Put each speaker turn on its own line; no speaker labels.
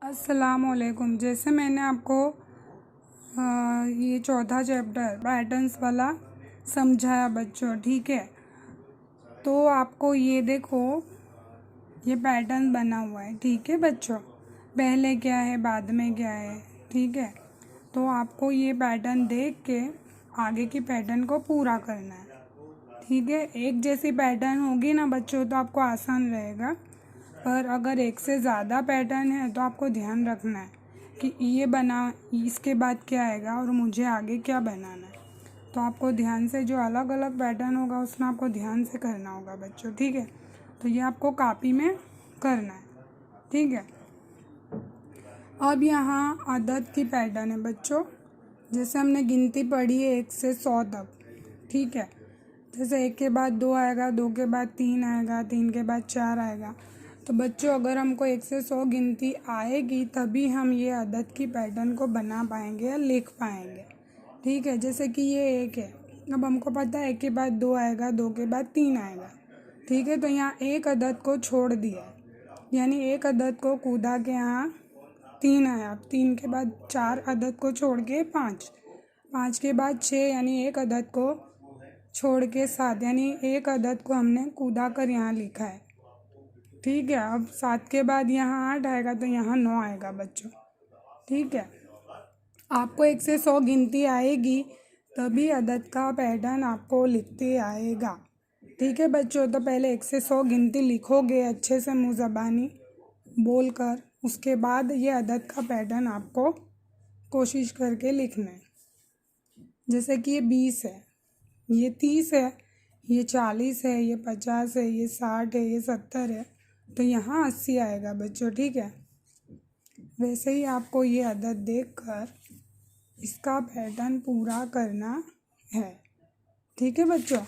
अस्सलामुअलैकुम। जैसे मैंने आपको ये चौथा चैप्टर पैटर्न्स वाला समझाया बच्चों, ठीक है। तो आपको ये देखो, ये पैटर्न बना हुआ है, ठीक है बच्चों। पहले क्या है, बाद में क्या है, ठीक है। तो आपको ये पैटर्न देख के आगे की पैटर्न को पूरा करना है, ठीक है। एक जैसी पैटर्न होगी ना बच्चों तो आपको आसान रहेगा, पर अगर एक से ज़्यादा पैटर्न है तो आपको ध्यान रखना है कि ये बना, इसके बाद क्या आएगा और मुझे आगे क्या बनाना है। तो आपको ध्यान से जो अलग अलग पैटर्न होगा उसमें आपको ध्यान से करना होगा बच्चों, ठीक है। तो ये आपको कॉपी में करना है, ठीक है। अब यहाँ अदद की पैटर्न है बच्चों। जैसे हमने गिनती पढ़ी है 1 से 100 तक, ठीक है। जैसे 1 के बाद 2 आएगा, 2 के बाद 3 आएगा, 3 के बाद 4 आएगा। तो बच्चों अगर हमको 1 से 100 गिनती आएगी तभी हम ये अदद की पैटर्न को बना पाएंगे या लिख पाएंगे, ठीक है। जैसे कि ये 1 है, अब हमको पता है 1 के बाद 2 आएगा, 2 के बाद 3 आएगा, ठीक है। तो यहाँ एक अदद को छोड़ दिया, यानी एक अदद को कूदा के यहाँ 3 आया। अब 3 के बाद 4 अदद को छोड़ के 5, 5 के बाद 6, यानी एक अदद को छोड़ के 7, यानी एक अदद को हमने कूदा कर यहाँ लिखा है, ठीक है। अब 7 के बाद यहाँ 8 आएगा तो यहाँ 9 आएगा बच्चों, ठीक है। आपको 1 से 100 गिनती आएगी तभी अदद का पैटर्न आपको लिखते आएगा, ठीक है बच्चों। तो पहले 1 से 100 गिनती लिखोगे अच्छे से मुँह ज़बानी बोल कर, उसके बाद ये अदद का पैटर्न आपको कोशिश करके लिखना है। जैसे कि ये 20 है, ये 30 है, ये 40 है, ये 50 है, ये 60 है, ये 70 है, तो यहाँ 80 आएगा बच्चों, ठीक है। वैसे ही आपको ये अदद देखकर इसका पैटर्न पूरा करना है, ठीक है बच्चों।